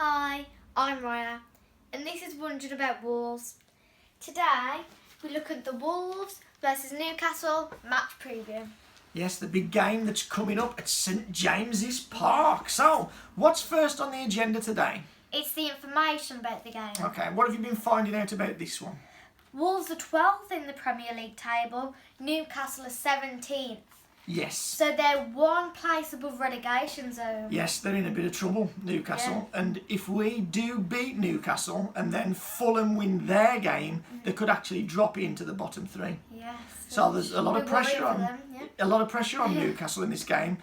Hi, I'm Raya, and this is Wondering About Wolves. Today, we look at the Wolves versus Newcastle match preview. Yes, the big game that's coming up at St James's Park. So, what's first on the agenda today? It's the information about the game. Okay, what have you been finding out about this one? Wolves are 12th in the Premier League table, Newcastle are 17th. Yes. So they're one place above relegation zone. Yes, they're in a bit of trouble, Newcastle. Yeah. And if we do beat Newcastle and then Fulham win their game, they could actually drop into the bottom three. Yes. So there's a lot of pressure on them, a lot of pressure on Newcastle in this game.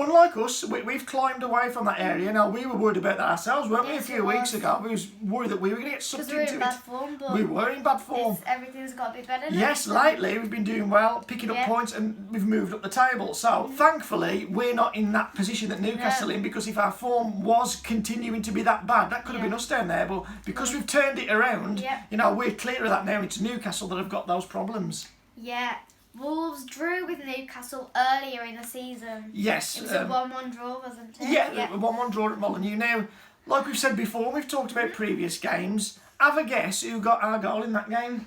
Unlike us, we've climbed away from that area. Now, we were worried about that ourselves, weren't we, a few weeks ago? We was worried that we were going to get sucked into it. Because we were in bad form, but we were in bad form. Everything's got to be better now. Yes, lately we've been doing well, picking up points, and we've moved up the table. So, thankfully, we're not in that position that Newcastle in, because if our form was continuing to be that bad, that could have been us down there. But because we've turned it around, we're clear of that now. It's Newcastle that have got those problems. Yeah. Wolves drew with Newcastle earlier in the season. Yes. It was a 1-1 draw, wasn't it? Yeah, a 1-1 draw at Molineux. Now, like we've said before, we've talked about previous games. Have a guess who got our goal in that game?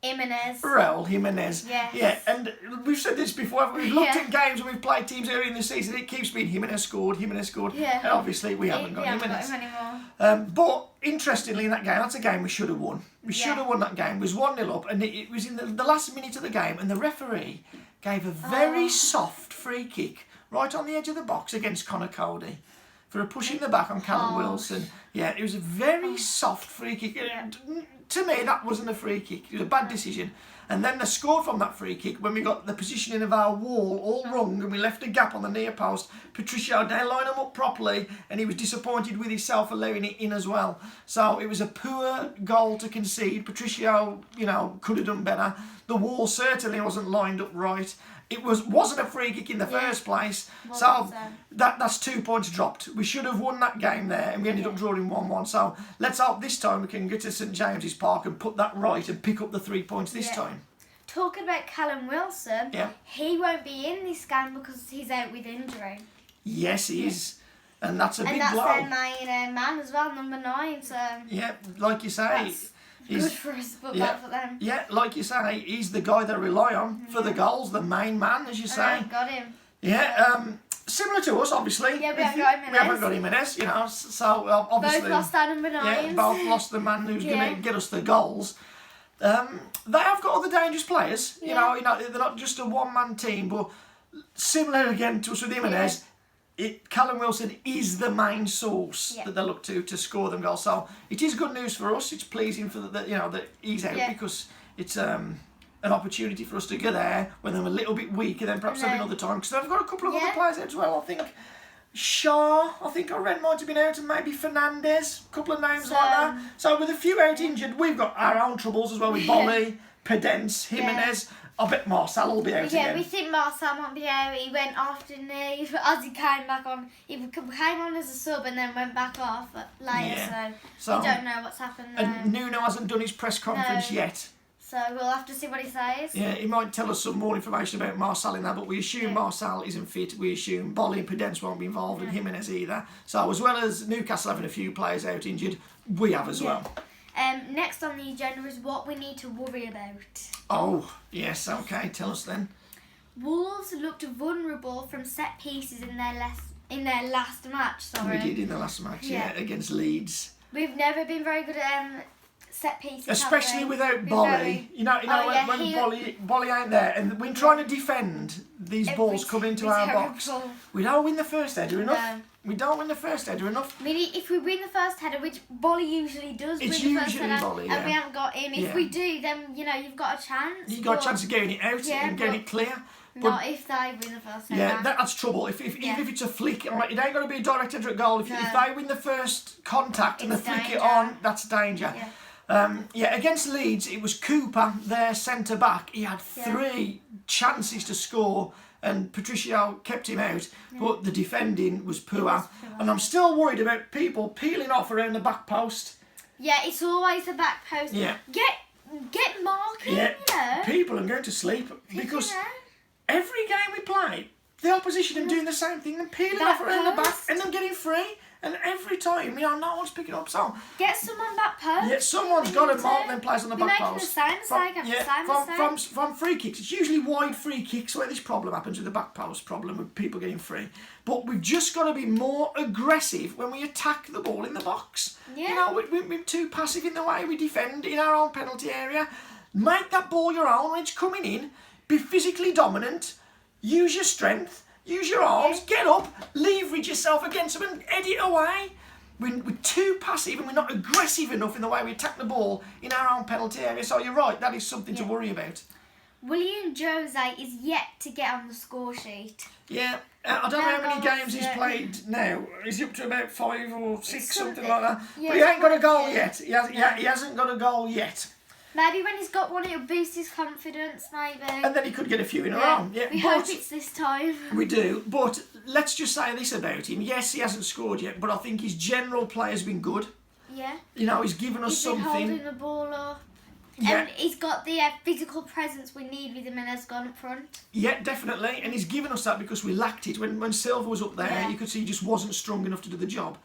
Jimenez. Raul Jimenez. Yes. Yeah, and we've said this before. We've looked at games and we've played teams earlier in the season. It keeps being Jimenez scored. Yeah. And obviously, we haven't got Jimenez. Got him anymore. But interestingly, in that game, that's a game we should have won. We should have won that game. It was 1-0 up, and it was in the last minute of the game, and the referee gave a very soft free kick right on the edge of the box against Connor Cody for a push in the back on Callum Wilson. Yeah, it was a very soft free kick. Yeah. To me, that wasn't a free kick. It was a bad decision. And then they scored from that free kick when we got the positioning of our wall all wrong and we left a gap on the near post. Patricio didn't line him up properly and he was disappointed with himself allowing it in as well. So it was a poor goal to concede. Patricio, could have done better. The wall certainly wasn't lined up right. It wasn't a free kick in the first place. So that's 2 points dropped. We should have won that game there and we ended up drawing 1-1. So let's hope this time we can get to St James's Park and put that right and pick up the 3 points this time. Talking about Callum Wilson, he won't be in this game because he's out with injury. Yes, he is. And that's a big blow. And that's their main man as well, number 9. So yeah, like you say, good for us, but bad for them. Yeah, like you say, he's the guy they rely on for the goals, the main man, as you say. Got him. Yeah, similar to us, obviously. Yeah, we haven't got Jimenez. We haven't got Jimenez, so obviously. Both lost our number 9s. Yeah, both lost the man who's going to get us the goals. They have got other dangerous players. You know, they're not just a one-man team, but similar again to us with Jimenez. Callum Wilson is the main source that they look to score them goals. So it is good news for us. It's pleasing for that he's out because it's an opportunity for us to go there when they're a little bit weaker than perhaps another time. Because they've got a couple of other players out as well. I think Shaw, I read might have been out, and maybe Fernandez. A couple of names like that. So with a few out injured, we've got our own troubles as well with Bolly, Pedence, Jimenez. I bet Marcel will be out again. Yeah, we think Marcel might be out. He went off, didn't he? As he came back on, he came on as a sub and then went back off later. So we don't know what's happened there. And Nuno hasn't done his press conference yet. So we'll have to see what he says. Yeah, he might tell us some more information about Marcel in that, but we assume Marcel isn't fit. We assume Bolly and Pedence won't be involved, and Jimenez either. So as well as Newcastle having a few players out injured, we have as well. Next on the agenda is what we need to worry about. Oh, yes, okay, tell us then. Wolves looked vulnerable from set pieces in their last match. We did in the last match, against Leeds. We've never been very good at set pieces, especially without Bolly. When Bolly ain't there, and when trying to defend these balls coming into our box, we don't win the first header enough. No. We don't win the first header enough. I mean, if we win the first header, which Bolly usually does, it's win the first usually header, Bolly, and we haven't got him. If we do, then you've got a chance. You've got a chance of getting it out and getting it clear. Not if they win the first header. Yeah, that's trouble. Even if it's a flick, it ain't got to be a direct header at goal. If they win the first contact and they flick it on, that's danger. Yeah. Against Leeds, it was Cooper, their centre back. He had 3 chances to score, and Patricio kept him out. But the defending was poor. And I'm still worried about people peeling off around the back post. Yeah, it's always the back post. Yeah. Get marking. Yeah. People are going to sleep because every game we play, the opposition are doing the same thing and peeling off around the back and them getting free. And every every time, no one's picking up. So get someone back post. yeah, someone's got to mark them players on the back post. We're making the same mistake. From free kicks. It's usually wide free kicks where this problem happens with the back post problem with people getting free. But we've just got to be more aggressive when we attack the ball in the box. Yeah. We're too passive in the way we defend in our own penalty area. Make that ball your own when it's coming in. Be physically dominant. Use your strength. Use your arms. Get up. Leverage yourself against them and head it away. We're too passive and we're not aggressive enough in the way we attack the ball in our own penalty area. So you're right, that is something to worry about. William Jose is yet to get on the score sheet. Yeah, I don't know how many games he's played now. He's up to about 5 or 6, something like that. Yeah, but he ain't got a goal yet. He hasn't got a goal yet. Maybe when he's got one, it'll boost his confidence, maybe. And then he could get a few in a row. Yeah, we hope it's this time. We do. But let's just say this about him. Yes, he hasn't scored yet, but I think his general play has been good. Yeah. He's given us something. He's been holding the ball up. Yeah. And he's got the physical presence we need with him and has gone up front. Yeah, definitely. And he's given us that because we lacked it. When Silva was up there, you could see he just wasn't strong enough to do the job.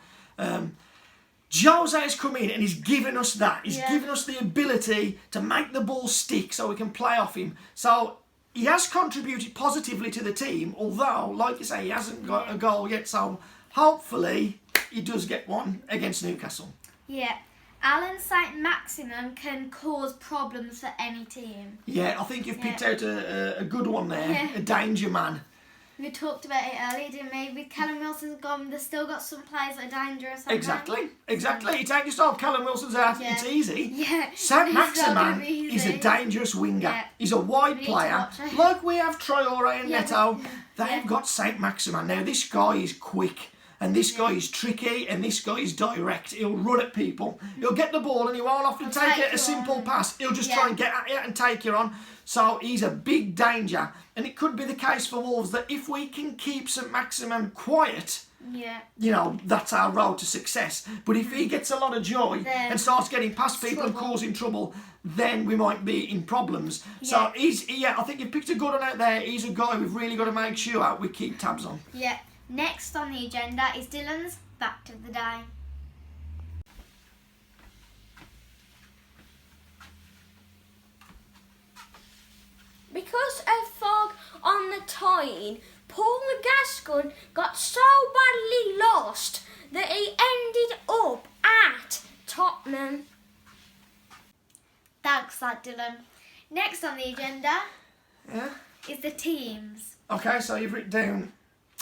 Jose has come in and he's given us that. He's given us the ability to make the ball stick so we can play off him. So he has contributed positively to the team, although, like you say, he hasn't got a goal yet. So hopefully he does get one against Newcastle. Yeah. Alan Saint-Maximin can cause problems for any team. Yeah, I think you've picked out a good one there, a danger man. We talked about it earlier, didn't we? With Callum Wilson's gone, they've still got some players that are dangerous. Exactly. You take your stop, Callum Wilson's out, it's easy. Yeah. Saint-Maximin is a dangerous winger. Yeah. He's a wide player. Like we have Traore and Neto, they've Yeah. got Saint-Maximin. Now, this guy is quick. And this guy is tricky, and this guy is direct. He'll run at people. He'll get the ball, and he won't often take a simple pass. He'll just try and get at you and take you on. So he's a big danger. And it could be the case for Wolves that if we can keep Saint-Maximin quiet, that's our road to success. But if he gets a lot of joy and starts getting past people and causing trouble, then we might be in problems. So I think you've picked a good one out there. He's a guy we've really got to make sure we keep tabs on. Yeah. Next on the agenda is Dylan's Fact of the Day. Because of fog on the Tyne, Paul McGascon got so badly lost that he ended up at Tottenham. Thanks, that Dylan. Next on the agenda is the teams. Okay, so you've written down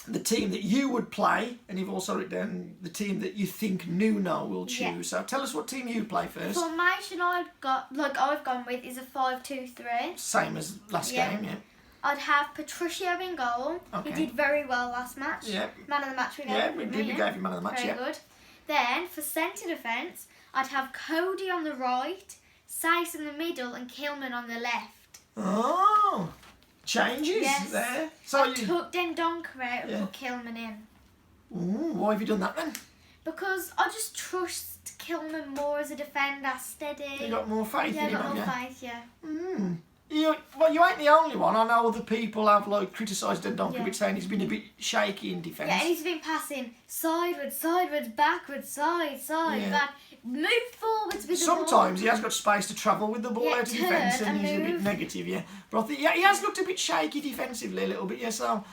the team that you would play, and you've also written down the team that you think Nuno will choose. Yeah. So tell us what team you play first. The formation I've gone with is a 5-2-3. Same as last game, yeah. I'd have Patricio in goal. Okay. He did very well last match. Yeah. Man of the match we gave him. Yeah, we gave him man of the match, Very good. Then, for centre defence, I'd have Cody on the right, Saïss in the middle, and Kilman on the left. Oh! Changes there. So I took Dendoncker out and put Kilman in. Ooh, why have you done that then? Because I just trust Kilman more as a defender, steady. You got more faith in him, got more faith, You ain't the only one. I know other people have criticised Dendonkovic saying he's been a bit shaky in defence. Yeah, and he's been passing sideways, backwards, side, back. Move forwards with the ball. Sometimes he has got space to travel with the ball out of defence and he's a bit negative, But I think he has looked a bit shaky defensively a little bit, so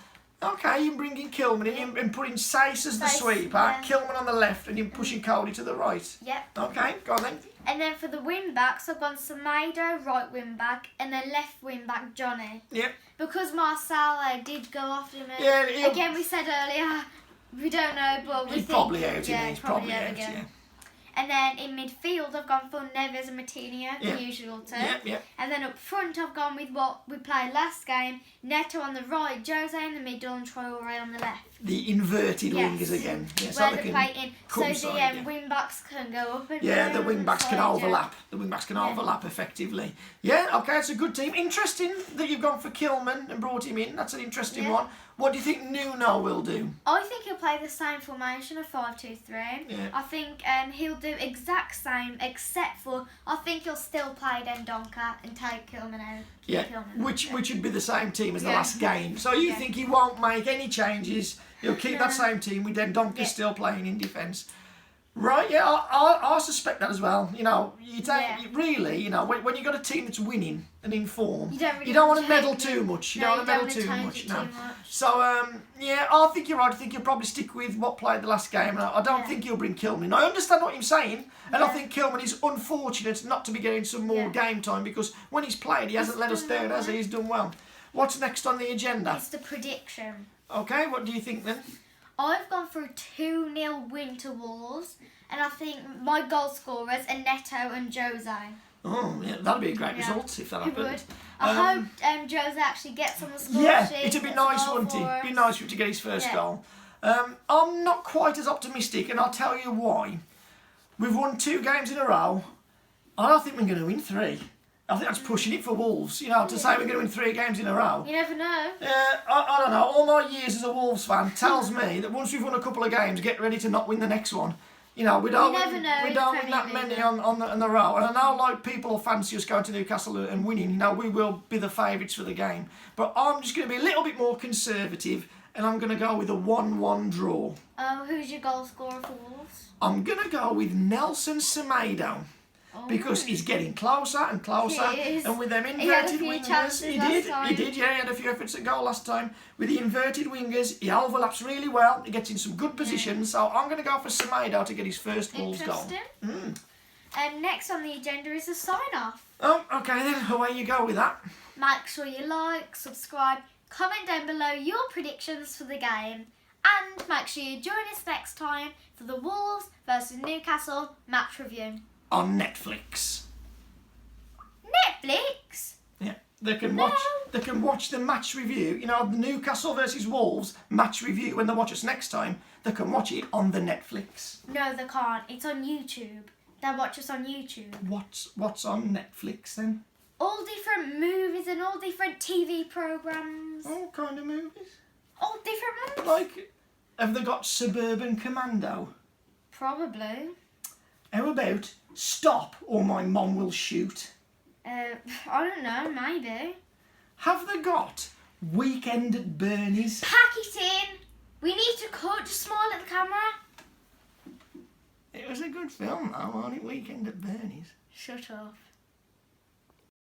okay, you bring in Kilman in and putting Saïss as the sweeper, Kilman on the left and you're pushing Cody to the right. Yep. Okay, go on then. And then for the wing backs, I've gone Semedo, right wing back, and then left wing back, Johnny. Yep. Because Marcelo did go after him. Again, we said earlier, we don't know, but we think... He's probably out, he's probably out again. And then in midfield, I've gone for Neves and Matinho, the usual two. Yep. And then up front, I've gone with what we played last game, Neto on the right, Jose in the middle, and Traore on the left. The inverted wingers again. Where they're playing, so the wing backs can go up and down. The wing backs can overlap. The wing backs can overlap effectively. Yeah, okay, it's a good team. Interesting that you've gone for Kilman and brought him in. That's an interesting one. What do you think Nuno will do? I think he'll play the same formation of 5-2-3. Yeah. I think he'll do exact same, except for I think he'll still play Dendoncker and take Kilman out. Yeah, which would be the same team as the last game. So you think he won't make any changes? He'll keep that same team with Dendoncker still playing in defence. Right, yeah, I suspect that as well. You know, you take Yeah. really, you know, when you got a team that's winning and in form, You don't really want to change meddle it. too much. You No, don't you want to meddle don't too wanna much. change it No. too much. So yeah, I think you're right. I think you'll probably stick with what played the last game. And I don't Yeah. think you'll bring Kilman. I understand what you're saying, and I Yeah. think Kilman is unfortunate not to be getting some more Yeah. game time because when he's played, he hasn't let us done down, well. has he? He's done well. What's next on the agenda? It's the prediction. Okay, what do you think then? I've gone for a 2-0 win to Wolves, and I think my goal scorers are Neto and Jose. Oh, yeah, that'd be a great Yeah. result if that It happened. would. I hope Jose actually gets on the score Yeah, sheet. it'd be gets a nice, goal wouldn't it? for It'd be us. nice for him to get his first Yeah. goal. I'm not quite as optimistic, and I'll tell you why. We've won 2 games in a row. I don't think we're going to win 3. I think that's pushing it for Wolves. You know, to say we're going to win 3 games in a row. You never know. I don't know. All my years as a Wolves fan tells me that once we've won a couple of games, get ready to not win the next one. You know, we don't never win, know we in don't the win that Premier many League. on the row. And I know like people will fancy us going to Newcastle and winning. You know, we will be the favourites for the game. But I'm just going to be a little bit more conservative, and I'm going to go with a 1-1 draw. Who's your goal scorer for Wolves? I'm going to go with Nelson Semedo. Because he's getting closer and closer, He is. and with them He had a inverted few wingers, chances he last did. time. He did. Yeah, he had a few efforts at goal last time. With the inverted wingers, he overlaps really well. He gets in some good positions. So I'm going to go for Semedo to get his first Wolves goal. Interesting. And next on the agenda is a sign-off. Oh, okay then. Away you go with that. Make sure you like, subscribe, comment down below your predictions for the game, and make sure you join us next time for the Wolves versus Newcastle match review. On Netflix. Netflix? Yeah, they can No. watch. They can watch the match review. You know, the Newcastle versus Wolves match review. When they watch us next time, they can watch it on the Netflix. No, they can't. It's on YouTube. They'll watch us on YouTube. What's on Netflix then? All different movies and all different TV programmes. All kind of movies. All different ones? Like, have they got Suburban Commando? Probably. How about Stop or My Mom Will Shoot? I don't know, maybe. Have they got Weekend at Bernie's? Pack it in! We need to cut, just smile at the camera. It was a good film though, wasn't it? Weekend at Bernie's. Shut up.